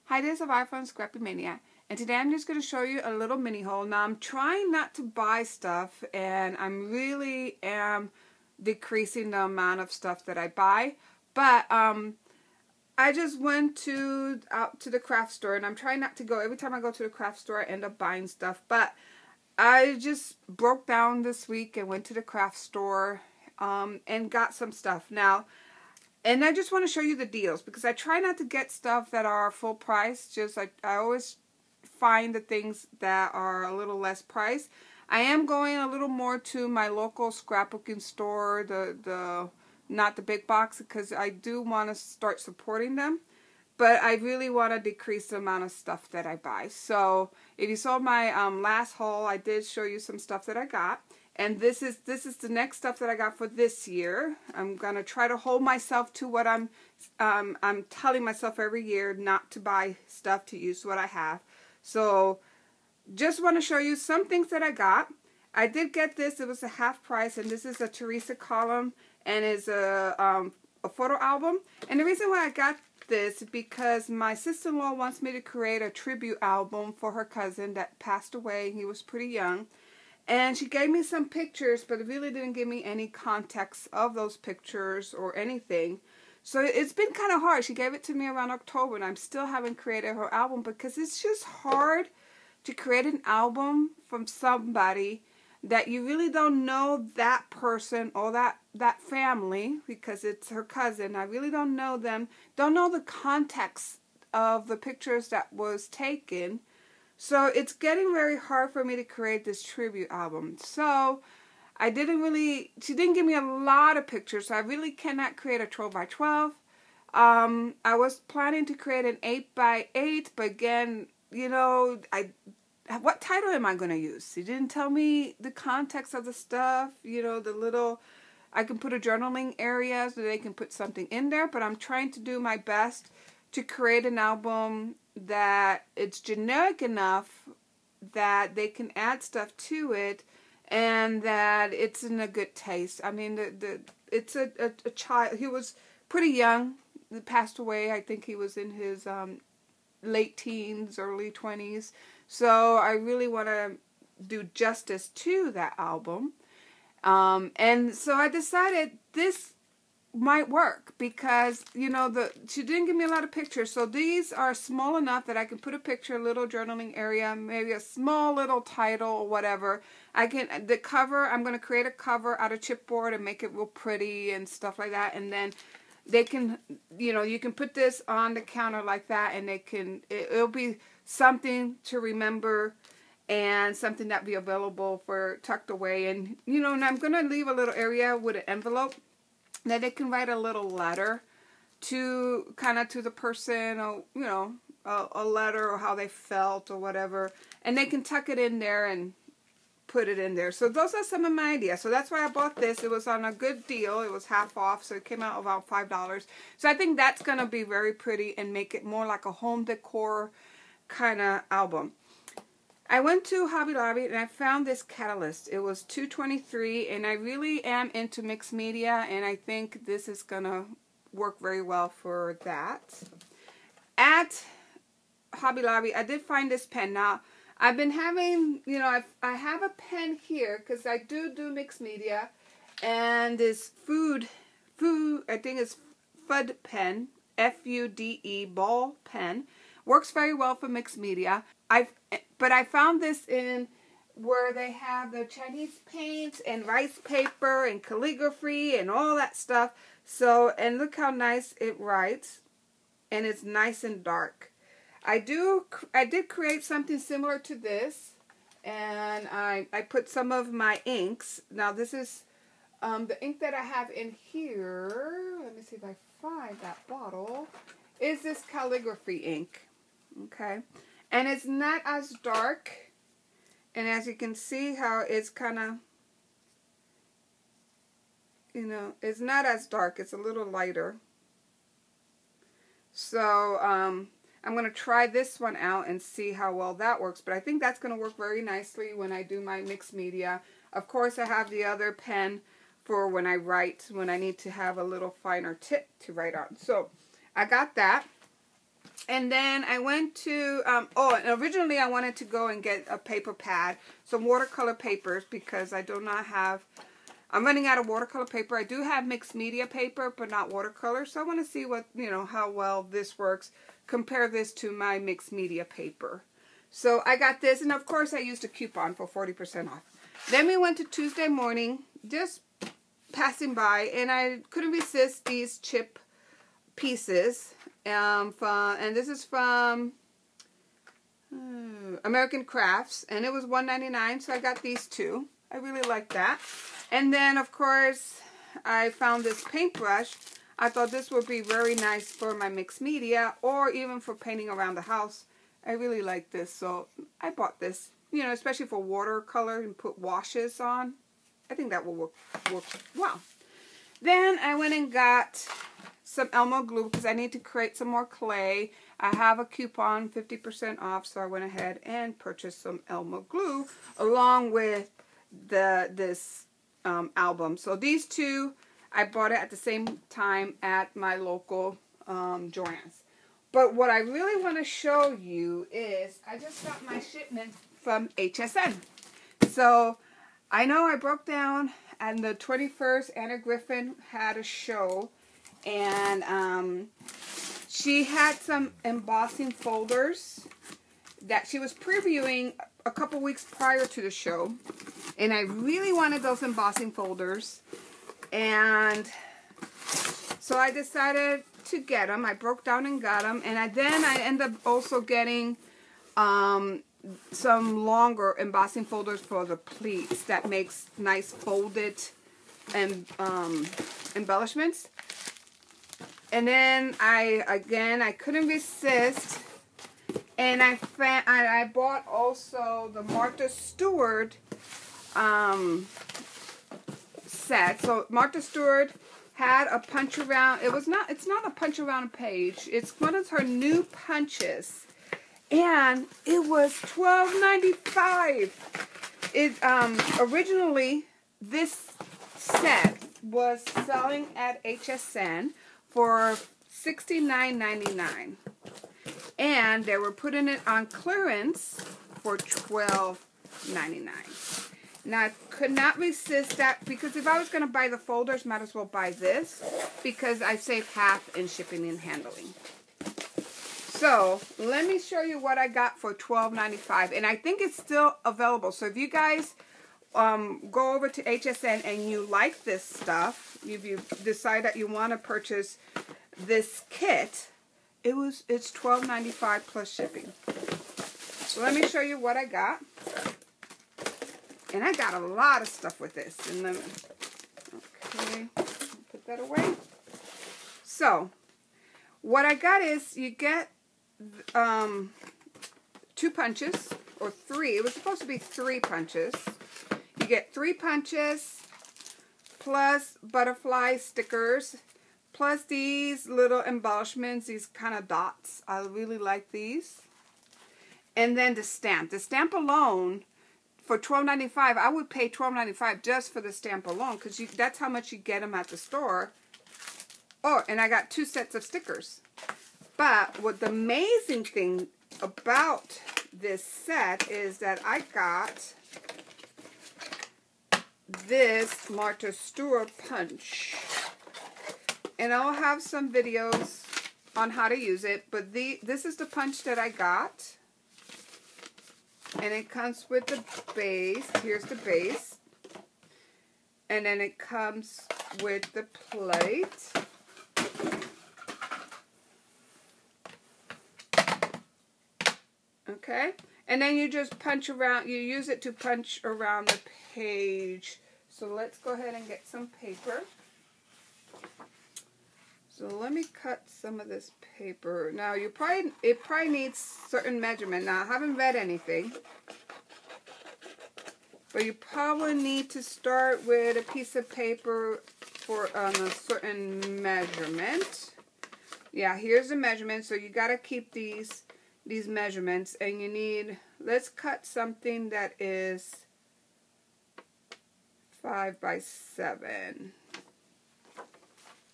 Hi, this is Vi from Scrappy Mania, and today I'm just going to show you a little mini haul. Now, I'm trying not to buy stuff, and I really am decreasing the amount of stuff that I buy, but I just went out to the craft store, and I'm trying not to go. Every time I go to the craft store, I end up buying stuff, but I just broke down this week and went to the craft store and got some stuff. Now, and I just want to show you the deals, because I try not to get stuff that are full price. Just I always find the things that are a little less price. I am going a little more to my local scrapbooking store, not the big box, because I do want to start supporting them. But I really want to decrease the amount of stuff that I buy. So if you saw my last haul, I did show you some stuff that I got. And this is the next stuff that I got for this year. I'm gonna try to hold myself to what I'm telling myself every year, not to buy stuff, to use what I have. So just want to show you some things that I got. I did get this. It was a half price, and this is a Teresa column, and is a photo album. And the reason why I got this is because my sister-in-law wants me to create a tribute album for her cousin that passed away. He was pretty young. And she gave me some pictures, but it really didn't give me any context of those pictures or anything. So it's been kind of hard. She gave it to me around October, and I still haven't created her album, because it's just hard to create an album from somebody that you really don't know that person or that family, because it's her cousin. I really don't know them, don't know the context of the pictures that was taken. So it's getting very hard for me to create this tribute album. So she didn't give me a lot of pictures, so I really cannot create a 12 by 12. I was planning to create an 8 by 8, but again, you know, what title am I going to use? She didn't tell me the context of the stuff, you know, I can put a journaling area so they can put something in there, but I'm trying to do my best to create an album that it's generic enough that they can add stuff to it, and that it's in a good taste. I mean, it's a child. He was pretty young. He passed away. I think he was in his late teens, early 20s. So I really want to do justice to that album. And so I decided this might work, because, you know, she didn't give me a lot of pictures, so these are small enough that I can put a picture, a little journaling area, maybe a small little title or whatever. The cover, I'm going to create a cover out of chipboard and make it real pretty and stuff like that, and then they can, you know, you can put this on the counter like that, and it'll be something to remember, and something that be available for tucked away. And, you know, and I'm going to leave a little area with an envelope that they can write a little letter to the person, or, you know, a letter, or how they felt or whatever, and they can tuck it in there and put it in there. So those are some of my ideas. So that's why I bought this. It was on a good deal. It was half off, so it came out about $5. So I think that's going to be very pretty and make it more like a home decor kind of album. I went to Hobby Lobby and I found this catalyst. It was $2.23, and I really am into mixed media, and I think this is gonna work very well for that. At Hobby Lobby, I did find this pen. Now, I've been having, you know, I have a pen here because I do mixed media, and this food, I think it's FUD pen, F-U-D-E, ball pen. Works very well for mixed media. But I found this in where they have the Chinese paints and rice paper and calligraphy and all that stuff. So, and look how nice it writes, and it's nice and dark. I did create something similar to this, and I put some of my inks. Now this is the ink that I have in here. Let me see if I find that bottle. Is this calligraphy ink? Okay, and it's not as dark, and as you can see how it's kind of, you know, it's not as dark, it's a little lighter. So I'm going to try this one out and see how well that works, but I think that's going to work very nicely when I do my mixed media. Of course, I have the other pen for when I write, when I need to have a little finer tip to write on. So I got that. And then I went to, and originally I wanted to go and get a paper pad, some watercolor papers, because I do not have, I'm running out of watercolor paper. I do have mixed media paper, but not watercolor. So I want to see what, how well this works. Compare this to my mixed media paper. So I got this, and of course I used a coupon for 40% off. Then we went to Tuesday Morning, just passing by, and I couldn't resist these chip pieces. And this is from American Crafts, and it was $1.99, so I got these two. I really like that. And then, of course, I found this paintbrush. I thought this would be very nice for my mixed media, or even for painting around the house. I really like this, so I bought this, especially for watercolor and put washes on. I think that will work well. Then I went and got some Elmo glue because I need to create some more clay. I have a coupon, 50% off, so I went ahead and purchased some Elmo glue along with this album. So these two, I bought it at the same time at my local Joann's. But what I really want to show you is I just got my shipment from HSN. So I know I broke down, and the 21st Anna Griffin had a show, and she had some embossing folders that she was previewing a couple weeks prior to the show, and I really wanted those embossing folders, and so I decided to get them. I broke down and got them, and then I ended up also getting some longer embossing folders for the pleats that makes nice folded and embellishments. And then I couldn't resist, and I bought also the Martha Stewart set. So Martha Stewart had a punch around. It's not a punch around page. It's one of her new punches, and it was $12.95. Originally this set was selling at HSN for $69.99, and they were putting it on clearance for $12.99. Now, I could not resist that, because if I was going to buy the folders, might as well buy this, because I saved half in shipping and handling. So, let me show you what I got for $12.95, and I think it's still available. So, if you guys go over to HSN and you like this stuff, if you decide that you want to purchase this kit, it's $12.95 plus shipping. So, let me show you what I got. And I got a lot of stuff with this. And then, okay, put that away. So, what I got is you get 2 punches, or 3. It was supposed to be 3 punches. You get 3 punches, plus butterfly stickers, plus these little embellishments, these kind of dots. I really like these. And then the stamp. The stamp alone, for $12.95, I would pay $12.95 just for the stamp alone, because that's how much you get them at the store. Oh, and I got 2 sets of stickers. But what the amazing thing about this set is that I got this Martha Stewart punch. And I'll have some videos on how to use it, but this is the punch that I got. And it comes with the base. Here's the base. And then it comes with the plate. Okay? And then you just punch around. You use it to punch around the page. So let's go ahead and get some paper. So let me cut some of this paper. Now it probably needs certain measurement. Now I haven't read anything, but you probably need to start with a piece of paper for a certain measurement. Yeah, here's the measurement. So you got to keep these measurements, and you need. Let's cut something that is 5 by 7.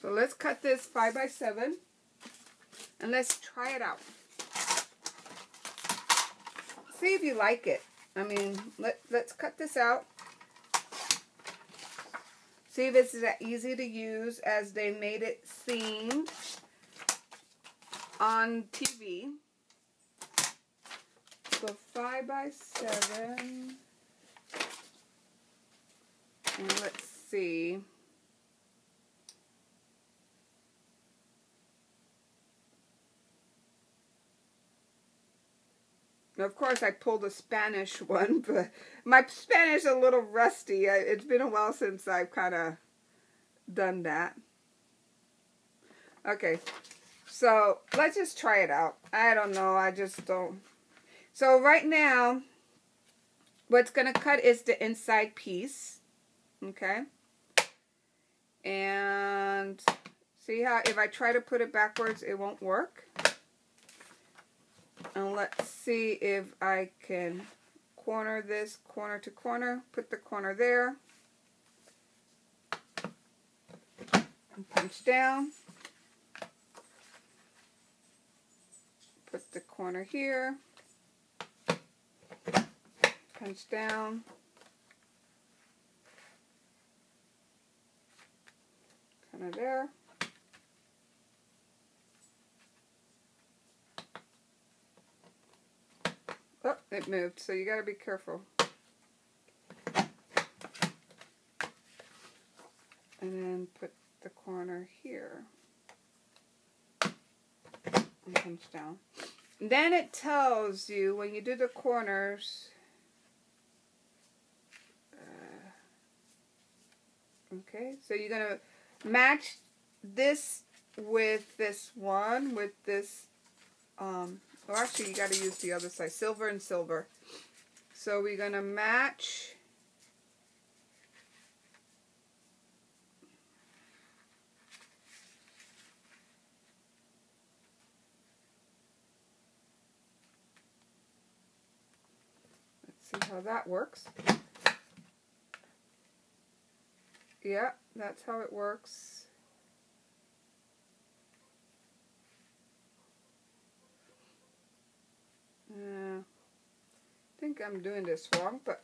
So let's cut this 5 by 7. and let's try it out. See if you like it. I mean, let's cut this out. See if it's that easy to use as they made it seemed on TV. So 5x7. And let's see. Now, of course, I pulled a Spanish one, but my Spanish is a little rusty. It's been a while since I've kind of done that. Okay, so let's just try it out. I don't know. I just don't. So right now, what's going to cut is the inside piece. Okay. And see how if I try to put it backwards, it won't work. And let's see if I can corner this corner to corner. Put the corner there. And punch down. Put the corner here. Punch down. Kind of there. Oh, it moved, so you got to be careful. And then put the corner here. And punch down. And then it tells you when you do the corners. Okay, so you're going to match this with this one, with this, well actually you got to use the other side, silver and silver. So we're going to match let's see how that works. Yeah, that's how it works. I think I'm doing this wrong, but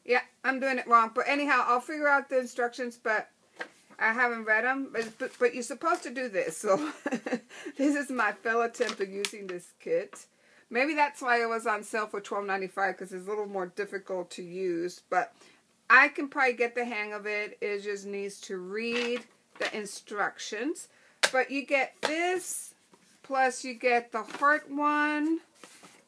yeah, I'm doing it wrong. But anyhow, I'll figure out the instructions, but I haven't read them. But you're supposed to do this. So this is my fellow attempt of using this kit. Maybe that's why it was on sale for $12.95 because it's a little more difficult to use. But I can probably get the hang of it. It just needs to read the instructions. But you get this, plus you get the heart one,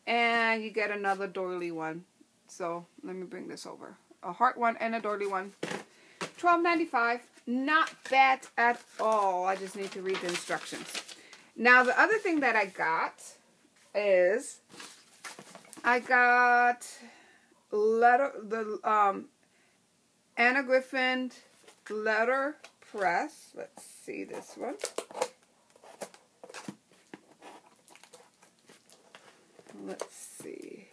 and you get another doily one. So let me bring this over. A heart one and a doily one. $12.95. Not bad at all. I just need to read the instructions. Now the other thing that I got is I got Anna Griffin letter press. Let's see this one. Let's see.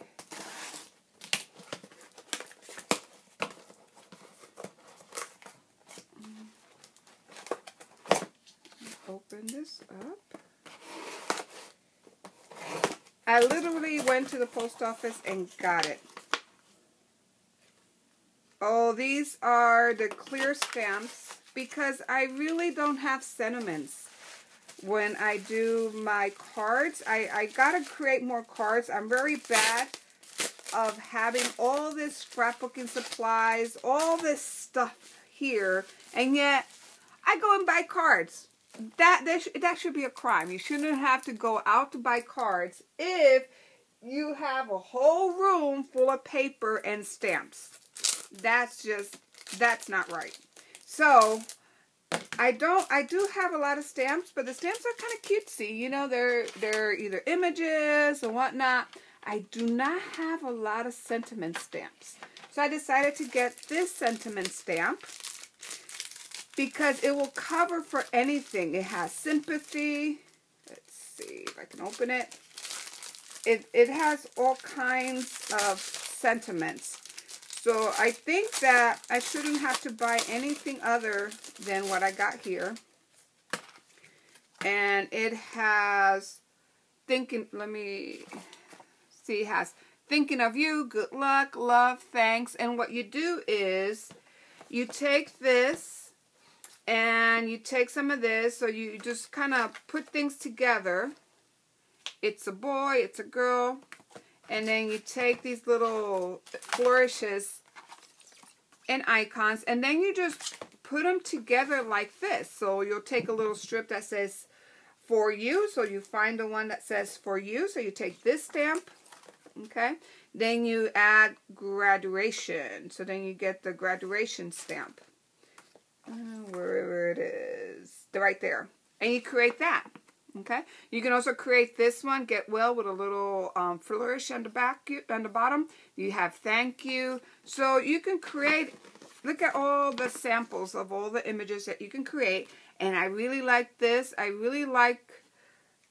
Open this up. I literally went to the post office and got it. Oh, these are the clear stamps because I really don't have sentiments when I do my cards. I gotta create more cards. I'm very bad of having all this scrapbooking supplies, all this stuff here, and yet I go and buy cards. That should be a crime. You shouldn't have to go out to buy cards if you have a whole room full of paper and stamps. That's not right. So I do have a lot of stamps, but the stamps are kind of cutesy. You know, they're either images or whatnot. I do not have a lot of sentiment stamps. So I decided to get this sentiment stamp because it will cover for anything. It has sympathy. Let's see if I can open it. It has all kinds of sentiments. So I think that I shouldn't have to buy anything other than what I got here. And it has thinking, let me see, it has thinking of you, good luck, love, thanks. And what you do is you take this and you take some of this, so you just kind of put things together. It's a boy, it's a girl, and then you take these little flourishes and icons, and then you just put them together like this. So you'll take a little strip that says for you, so you find the one that says for you, so you take this stamp, okay, then you add graduation, so then you get the graduation stamp, wherever it is, right there, and you create that. Okay, you can also create this one, get well, with a little flourish on the back, on the bottom. You have thank you. So you can create, look at all the samples of all the images that you can create. And I really like this. I really like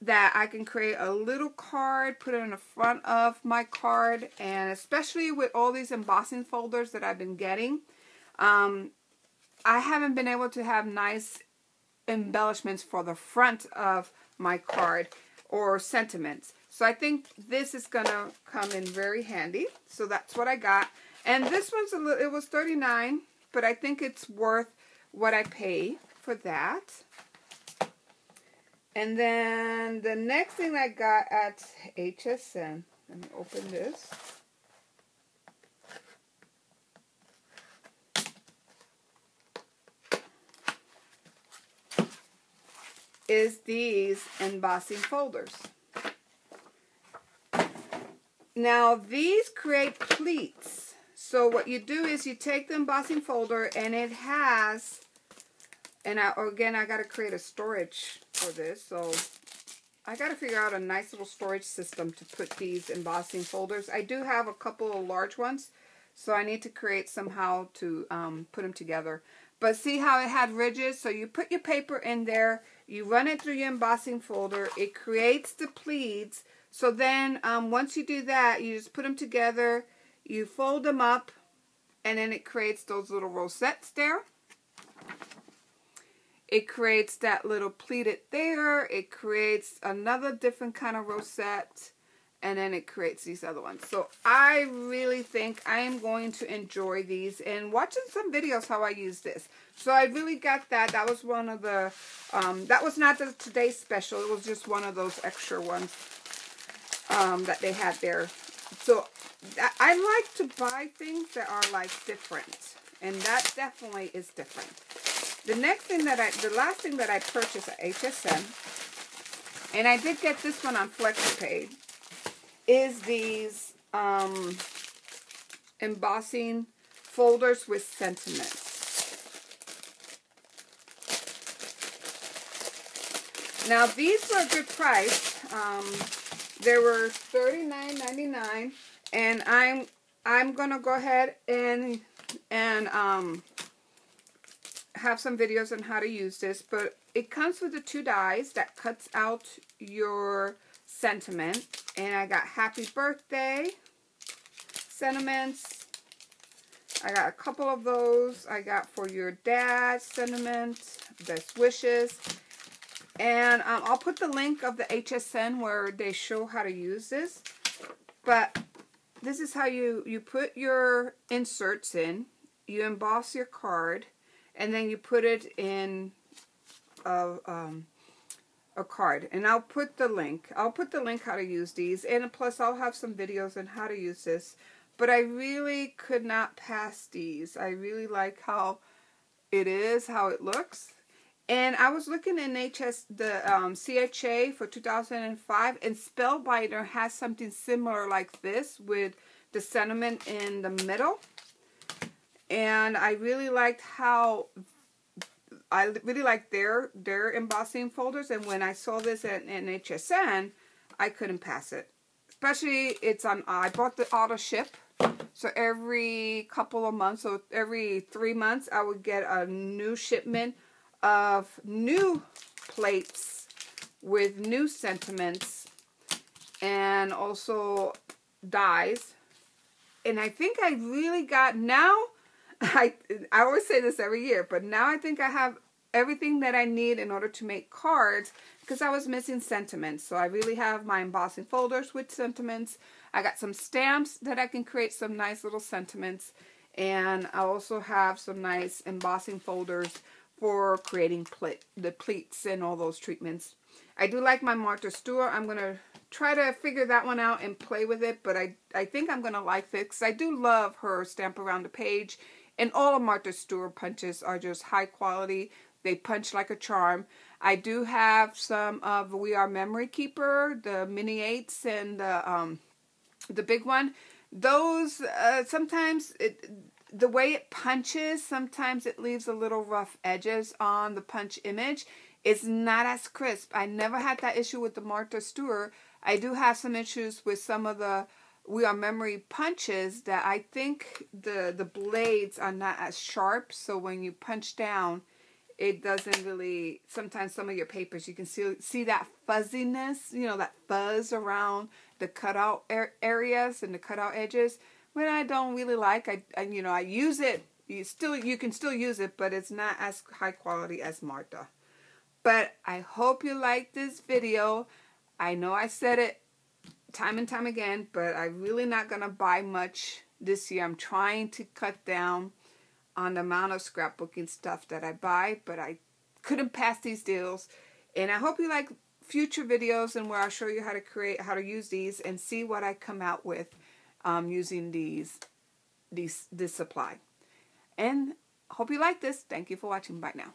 that I can create a little card, put it in the front of my card, and especially with all these embossing folders that I've been getting. I haven't been able to have nice embellishments for the front of my card or sentiments. So I think this is gonna come in very handy. So that's what I got. And this one's a little, it was $39, but I think it's worth what I pay for that. And then the next thing I got at HSN, let me open this. Is these embossing folders. Now these create pleats. So what you do is you take the embossing folder, and it has, and again I got to create a storage for this, so I got to figure out a nice little storage system to put these embossing folders. I do have a couple of large ones, so I need to create somehow to put them together. But see how it had ridges? So you put your paper in there, you run it through your embossing folder, it creates the pleats. So then once you do that, you just put them together, you fold them up, and then it creates those little rosettes there. It creates that little pleated there, it creates another different kind of rosette, and then it creates these other ones. So I really think I am going to enjoy these, and watching some videos how I use this. So I really got that. That was one of the, that was not the today's special. It was just one of those extra ones that they had there. So I like to buy things that are like different, and that definitely is different. The next thing that the last thing that I purchased at HSN, and I did get this one on FlexiPay, is these embossing folders with sentiments. Now these were a good price. They were $39.99, and I'm gonna go ahead and have some videos on how to use this. But it comes with the 2 dies that cuts out your sentiment, and I got happy birthday sentiments. I got a couple of those. I got for your dad sentiment, best wishes, and I'll put the link of the HSN where they show how to use this. But this is how you put your inserts in, you emboss your card, and then you put it in a card. And I'll put the link. I'll put the link how to use these. And plus I'll have some videos on how to use this. But I really could not pass these. I really like how it is, how it looks. And I was looking in CHA for 2005, and Spellbinder has something similar like this with the sentiment in the middle. And I really liked how, I really like their embossing folders. And when I saw this in HSN, I couldn't pass it. Especially it's on, I bought the auto ship. So every couple of months, so every 3 months, I would get a new shipment of new plates with new sentiments and also dies. And I think I really got, now, I always say this every year, but now I think I have everything that I need in order to make cards because I was missing sentiments. So I really have my embossing folders with sentiments. I got some stamps that I can create some nice little sentiments. And I also have some nice embossing folders for creating the pleats and all those treatments. I do like my Martha Stewart. I'm going to try to figure that one out and play with it, but I think I'm going to like this because I do love her stamp around the page. And all of Martha Stewart punches are just high quality. They punch like a charm. I do have some of We Are Memory Keeper, the mini 8s and the big one. Those, sometimes the way it punches, sometimes it leaves a little rough edges on the punch image. It's not as crisp. I never had that issue with the Martha Stewart. I do have some issues with some of the We Are Memory punches that I think the blades are not as sharp. So when you punch down, it doesn't really, sometimes some of your papers, you can see that fuzziness, you know, that fuzz around the cutout areas and the cutout edges. When I don't really like, I use it, you can still use it, but it's not as high quality as Martha. But I hope you like this video. I know I said it time and time again, but I'm really not going to buy much this year. I'm trying to cut down on the amount of scrapbooking stuff that I buy, but I couldn't pass these deals. And I hope you like future videos and where I'll show you how to use these and see what I come out with using this supply. And hope you like this. Thank you for watching. Bye now.